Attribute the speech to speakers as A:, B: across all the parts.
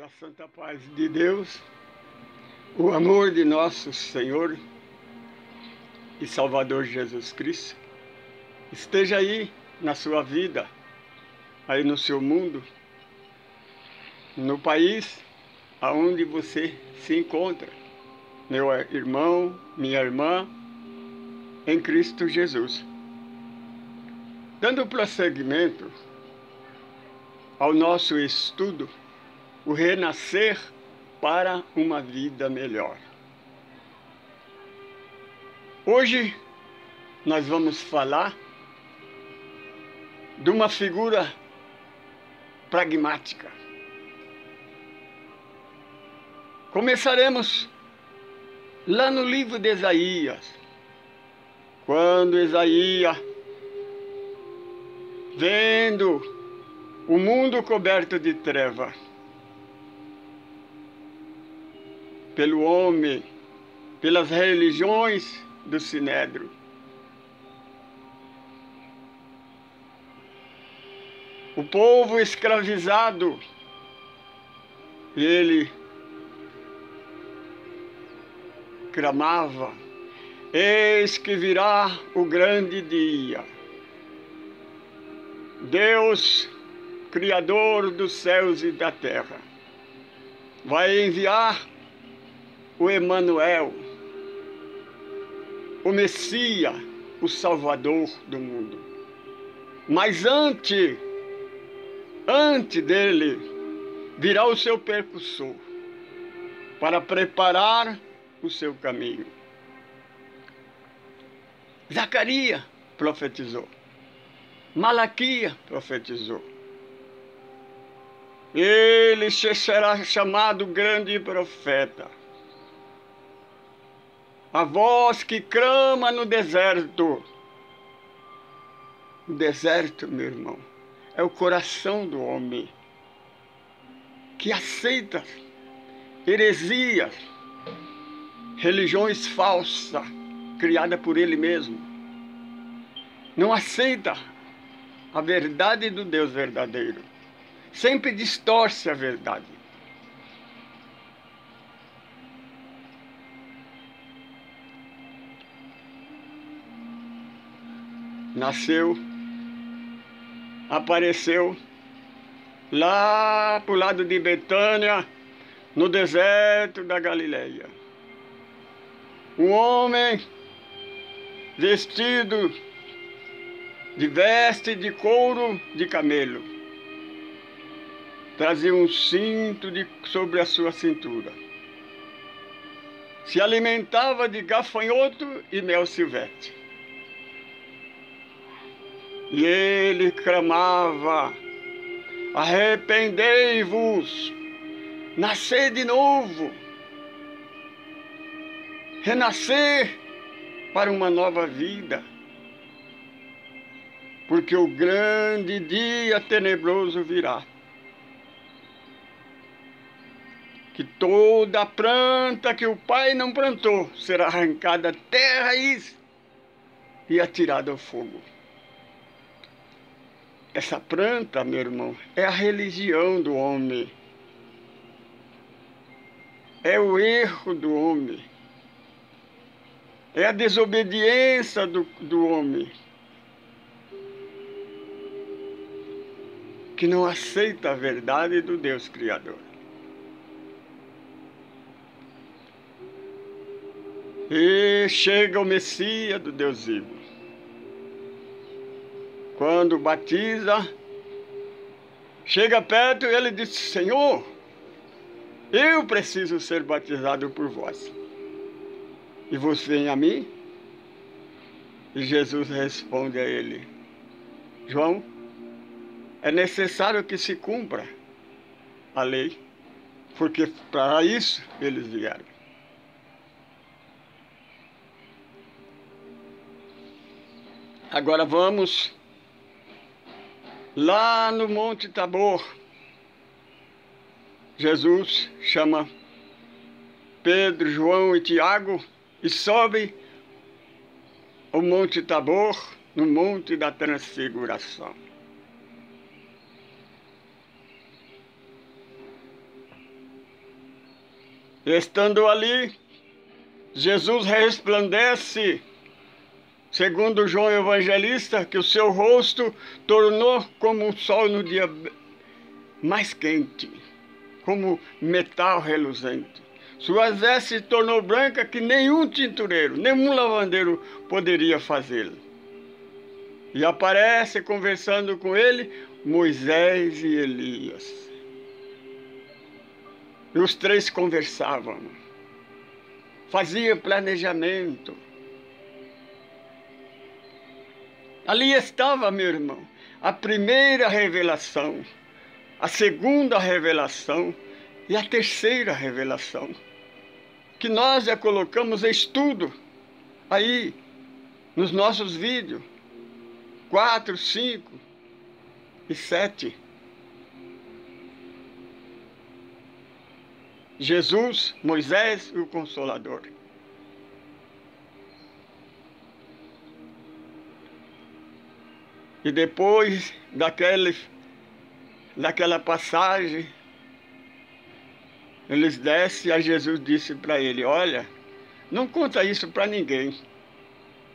A: Que a santa paz de Deus, o amor de nosso Senhor e Salvador Jesus Cristo esteja aí na sua vida, aí no seu mundo, no país aonde você se encontra, meu irmão, minha irmã, em Cristo Jesus. Dando prosseguimento ao nosso estudo, o renascer para uma vida melhor. Hoje nós vamos falar de uma figura pragmática. Começaremos lá no livro de Isaías, quando Isaías, vendo o mundo coberto de trevas pelo homem, pelas religiões do Sinédrio, o povo escravizado, ele clamava: eis que virá o grande dia. Deus, Criador dos céus e da terra, vai enviar o Emanuel, o Messias, o Salvador do mundo. Mas antes dele, virá o seu percussor para preparar o seu caminho. Zacarias profetizou, Malaquias profetizou. Ele será chamado grande profeta, a voz que clama no deserto. O deserto, meu irmão, é o coração do homem que aceita heresias, religiões falsas criadas por ele mesmo. Não aceita a verdade do Deus verdadeiro. Sempre distorce a verdade. Nasceu, apareceu lá para o lado de Betânia, no deserto da Galileia. Um homem vestido de veste de couro de camelo, trazia um cinto sobre a sua cintura. Se alimentava de gafanhoto e mel silvestre. E ele clamava: arrependei-vos, nascer de novo, renascer para uma nova vida, porque o grande dia tenebroso virá, que toda planta que o Pai não plantou será arrancada até a raiz e atirada ao fogo. Essa planta, meu irmão, é a religião do homem, é o erro do homem, é a desobediência do homem, que não aceita a verdade do Deus Criador. E chega o Messias do Deus vivo. Quando batiza, chega perto e ele diz: Senhor, eu preciso ser batizado por vós, e você vem a mim? E Jesus responde a ele: João, é necessário que se cumpra a lei, porque para isso eles vieram. Agora vamos lá no Monte Tabor. Jesus chama Pedro, João e Tiago e sobe o Monte Tabor, no Monte da Transfiguração. Estando ali, Jesus resplandece, segundo João Evangelista, que o seu rosto tornou como o sol no dia mais quente, como metal reluzente. Sua veste se tornou branca que nenhum tintureiro, nenhum lavandeiro poderia fazê-la. E aparece conversando com ele Moisés e Elias. E os três conversavam, faziam planejamento. Ali estava, meu irmão, a primeira revelação, a segunda revelação e a terceira revelação, que nós já colocamos em estudo aí nos nossos vídeos 4, 5 e 7. Jesus, Moisés e o Consolador. E depois daquela passagem, eles descem e Jesus disse para ele: olha, não conta isso para ninguém,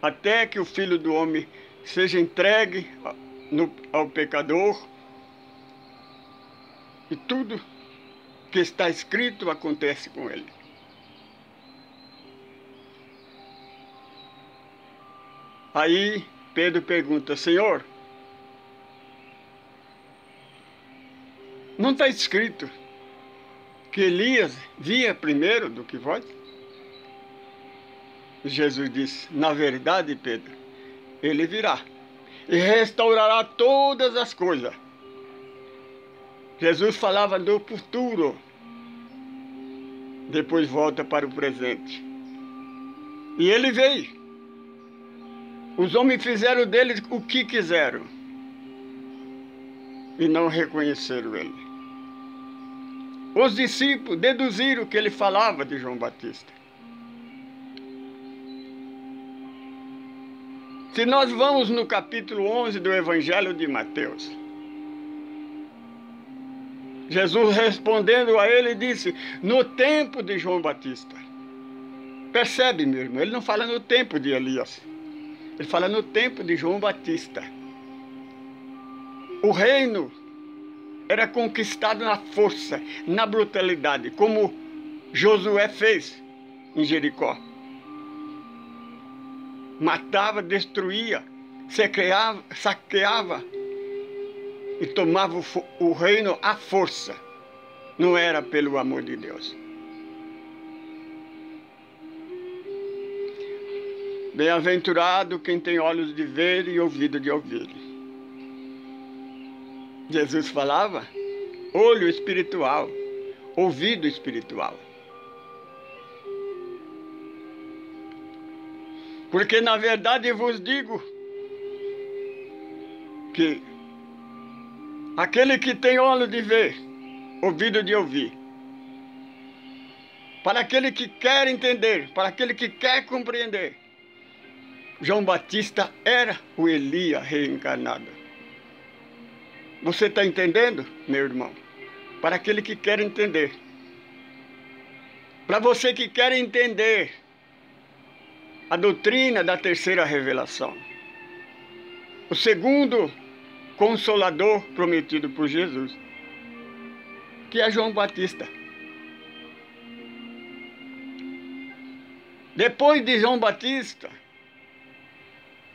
A: até que o Filho do Homem seja entregue ao pecador, e tudo que está escrito acontece com ele. Aí Pedro pergunta: Senhor, não está escrito que Elias via primeiro do que vós? Jesus disse: na verdade, Pedro, ele virá e restaurará todas as coisas. Jesus falava do futuro, depois volta para o presente. E ele veio. Os homens fizeram dele o que quiseram e não reconheceram ele. Os discípulos deduziram que ele falava de João Batista. Se nós vamos no capítulo 11 do Evangelho de Mateus, Jesus respondendo a ele disse: no tempo de João Batista. Percebe, meu irmão? Ele não fala no tempo de Elias. Ele fala no tempo de João Batista. O reino era conquistado na força, na brutalidade, como Josué fez em Jericó. Matava, destruía, saqueava e tomava o reino à força. Não era pelo amor de Deus. Bem-aventurado quem tem olhos de ver e ouvido de ouvir. Jesus falava olho espiritual, ouvido espiritual. Porque na verdade eu vos digo que aquele que tem olho de ver, ouvido de ouvir, para aquele que quer entender, para aquele que quer compreender, João Batista era o Elias reencarnado. Você está entendendo, meu irmão? Para aquele que quer entender. Para você que quer entender a doutrina da terceira revelação. O segundo Consolador prometido por Jesus, que é João Batista. Depois de João Batista,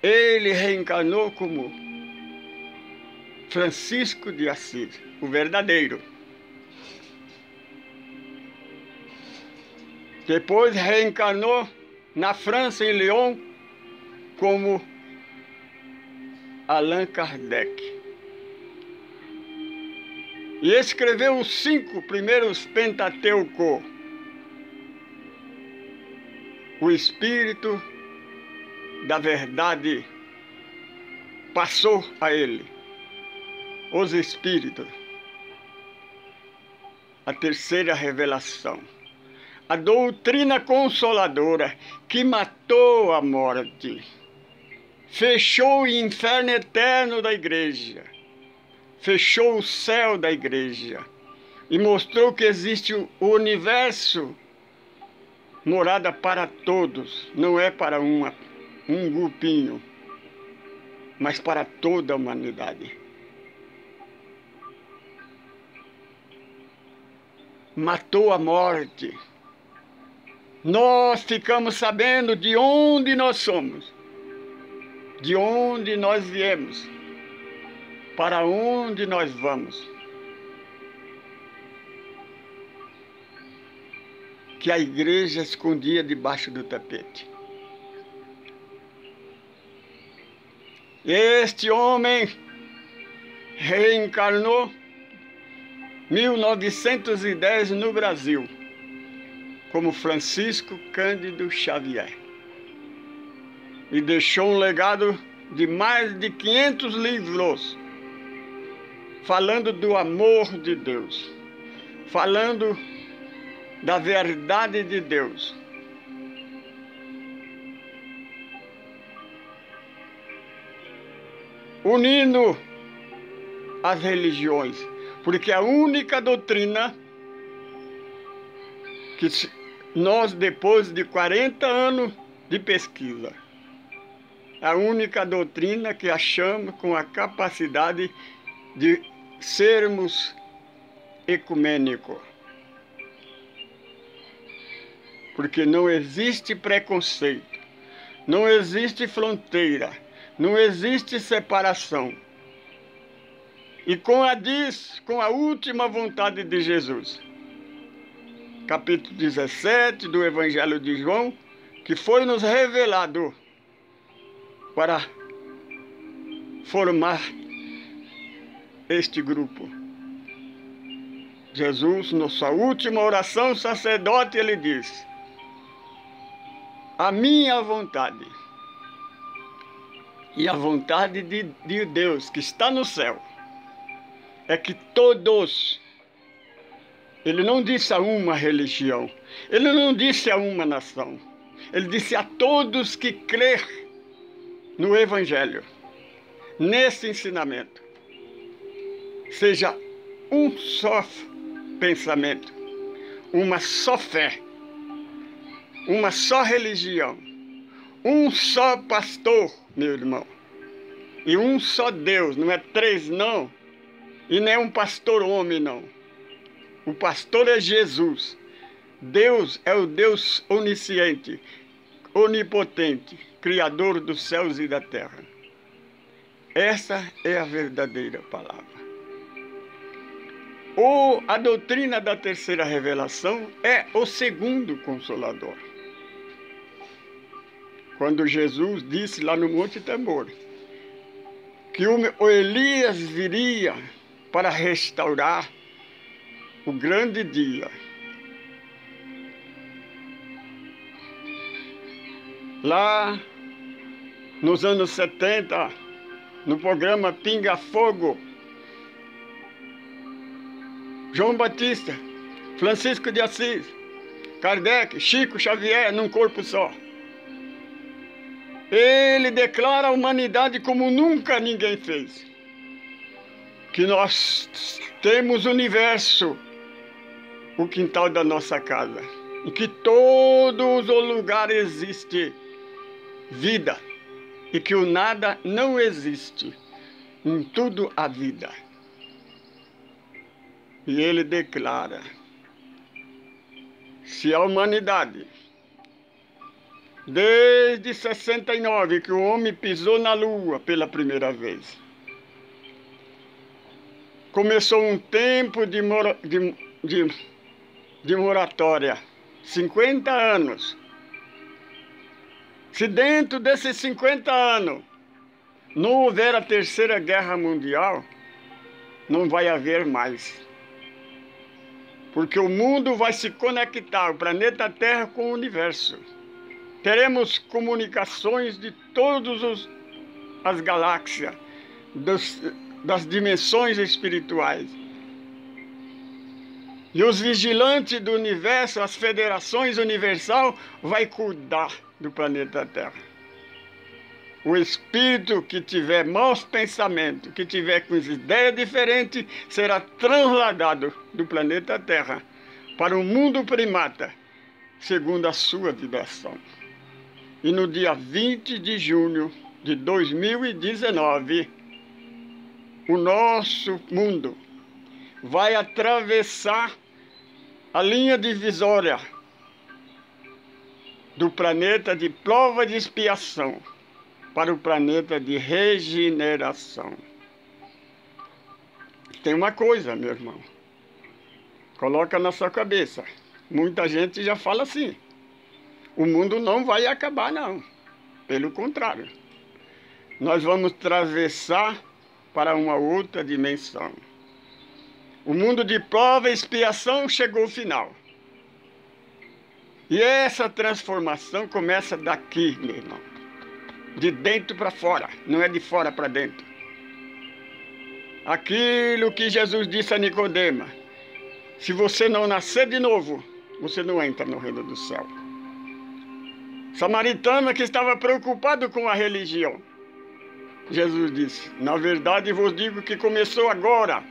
A: ele reencarnou como Francisco de Assis, o verdadeiro. Depois reencarnou na França, em Lyon, como Allan Kardec. E escreveu os 5 primeiros Pentateuco. O Espírito da Verdade passou a ele. Os Espíritos. A terceira revelação. A doutrina consoladora que matou a morte. Fechou o inferno eterno da igreja. Fechou o céu da igreja. E mostrou que existe o universo morada para todos, não é para um grupinho, mas para toda a humanidade. Matou a morte. Nós ficamos sabendo de onde nós somos, de onde nós viemos, para onde nós vamos. Que a igreja escondia debaixo do tapete. Este homem reencarnou em 1910 no Brasil, como Francisco Cândido Xavier, e deixou um legado de mais de 500 livros, falando do amor de Deus, falando da verdade de Deus. Unindo as religiões, porque a única doutrina que nós, depois de 40 anos de pesquisa, a única doutrina que achamos com a capacidade de sermos ecumênicos. Porque não existe preconceito, não existe fronteira, não existe separação. E com a última vontade de Jesus, capítulo 17 do Evangelho de João, que foi nos revelado para formar este grupo. Jesus, na sua última oração, sacerdote, ele diz: a minha vontade e a vontade de Deus que está no céu é que todos, ele não disse a uma religião, ele não disse a uma nação, ele disse a todos que crer no Evangelho, nesse ensinamento, seja um só pensamento, uma só fé, uma só religião, um só pastor, meu irmão, e um só Deus, não é três não, e não é um pastor homem não. O pastor é Jesus. Deus é o Deus onisciente, onipotente, Criador dos céus e da terra. Essa é a verdadeira palavra. A doutrina da terceira revelação é o segundo Consolador. Quando Jesus disse lá no Monte Tabor que o Elias viria para restaurar o grande dia. Lá nos anos 70, no programa Pinga Fogo, João Batista, Francisco de Assis, Kardec, Chico Xavier, num corpo só. Ele declara a humanidade como nunca ninguém fez. Que nós temos o universo, o quintal da nossa casa, em que todos os lugares existe vida, e que o nada não existe, em tudo há vida. E ele declara: se a humanidade, desde 69, que o homem pisou na Lua pela primeira vez, começou um tempo de moratória, 50 anos. Se dentro desses 50 anos não houver a Terceira Guerra Mundial, não vai haver mais. Porque o mundo vai se conectar, o planeta Terra, com o universo. Teremos comunicações de todas as galáxias, das dimensões espirituais. E os vigilantes do universo, as federações universal, vai cuidar do planeta Terra. O espírito que tiver maus pensamentos, que tiver com ideias diferentes, será trasladado do planeta Terra para o mundo primata, segundo a sua vibração. E no dia 20 de junho de 2019, o nosso mundo vai atravessar a linha divisória do planeta de prova de expiação para o planeta de regeneração. Tem uma coisa, meu irmão, coloca na sua cabeça. Muita gente já fala assim: o mundo não vai acabar, não. Pelo contrário, nós vamos atravessar para uma outra dimensão. O mundo de prova e expiação chegou ao final. E essa transformação começa daqui, meu irmão. De dentro para fora, não é de fora para dentro. Aquilo que Jesus disse a Nicodemo: se você não nascer de novo, você não entra no reino do céu. Samaritano que estava preocupado com a religião, Jesus disse: na verdade vos digo que começou agora,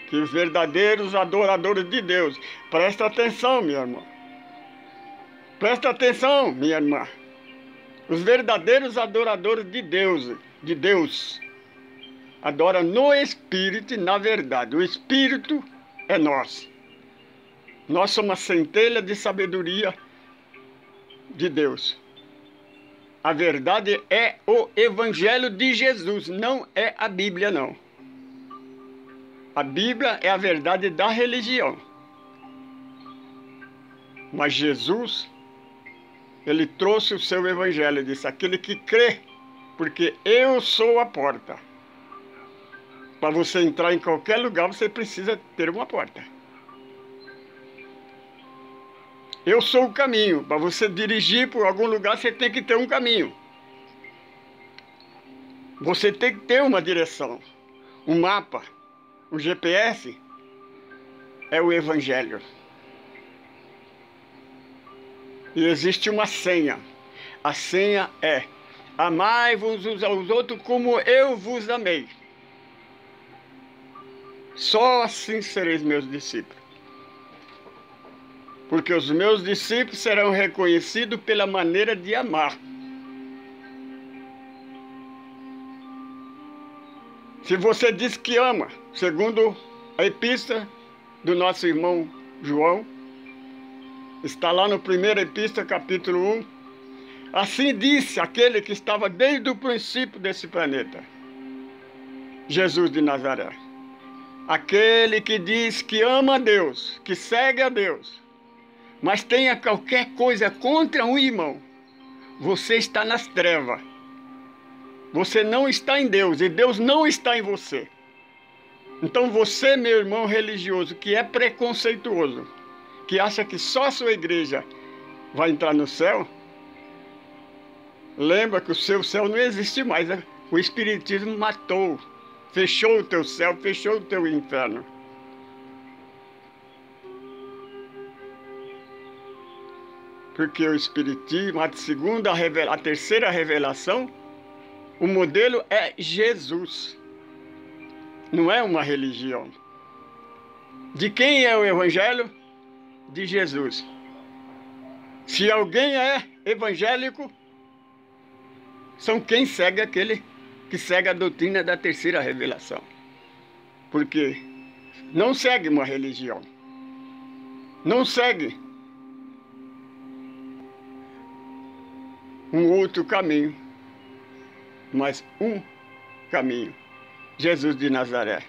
A: que os verdadeiros adoradores de Deus, presta atenção, meu irmão, presta atenção, minha irmã, os verdadeiros adoradores de Deus, adoram no Espírito e na verdade. O Espírito é nós. Nós somos a centelha de sabedoria de Deus. A verdade é o Evangelho de Jesus, não é a Bíblia, não. A Bíblia é a verdade da religião. Mas Jesus, ele trouxe o seu Evangelho, disse: aquele que crê, porque eu sou a porta. Para você entrar em qualquer lugar, você precisa ter uma porta. Eu sou o caminho. Para você dirigir por algum lugar, você tem que ter um caminho. Você tem que ter uma direção, um mapa. O GPS é o Evangelho. E existe uma senha. A senha é: amai-vos uns aos outros como eu vos amei. Só assim sereis meus discípulos. Porque os meus discípulos serão reconhecidos pela maneira de amar. Se você diz que ama, segundo a epístola do nosso irmão João, está lá no 1ª epístola, capítulo 1. Assim disse aquele que estava desde o princípio desse planeta, Jesus de Nazaré. Aquele que diz que ama a Deus, que segue a Deus, mas tenha qualquer coisa contra um irmão, você está nas trevas. Você não está em Deus e Deus não está em você. Então você, meu irmão religioso, que é preconceituoso, que acha que só a sua igreja vai entrar no céu, lembra que o seu céu não existe mais. O Espiritismo matou, fechou o teu céu, fechou o teu inferno. Porque o Espiritismo, a terceira revelação, o modelo é Jesus. Não é uma religião. De quem é o Evangelho? De Jesus. Se alguém é evangélico, são quem segue aquele que segue a doutrina da terceira revelação. Porque não segue uma religião. Não segue um outro caminho, mas um caminho. Jesus de Nazaré.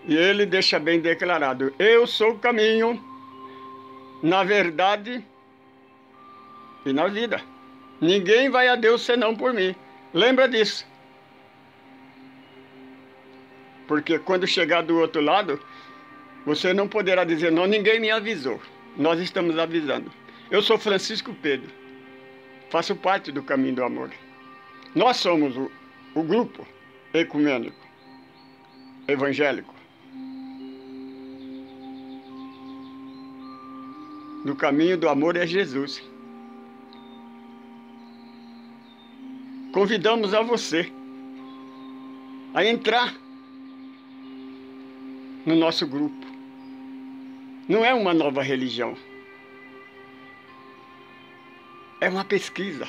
A: E ele deixa bem declarado: eu sou o caminho, na verdade e na vida. Ninguém vai a Deus senão por mim. Lembra disso. Porque quando chegar do outro lado, você não poderá dizer: não, ninguém me avisou. Nós estamos avisando. Eu sou Francisco Pedro. Faço parte do caminho do amor. Nós somos o grupo ecumênico, evangélico, no caminho do amor é Jesus. Convidamos a você a entrar no nosso grupo. Não é uma nova religião. É uma pesquisa.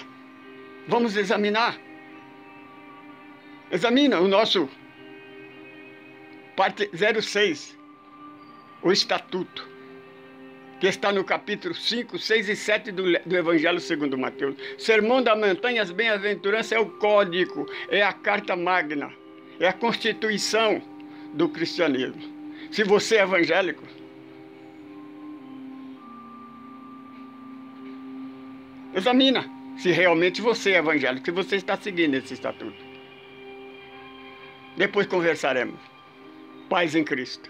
A: Vamos examinar. Examina o nosso parte 06, o Estatuto, que está no capítulo 5, 6 e 7 do Evangelho segundo Mateus. Sermão da Montanha, as bem-aventuranças é o código, é a carta magna, é a constituição do cristianismo. Se você é evangélico, examina se realmente você é evangélico, se você está seguindo esse estatuto. Depois conversaremos. Paz em Cristo.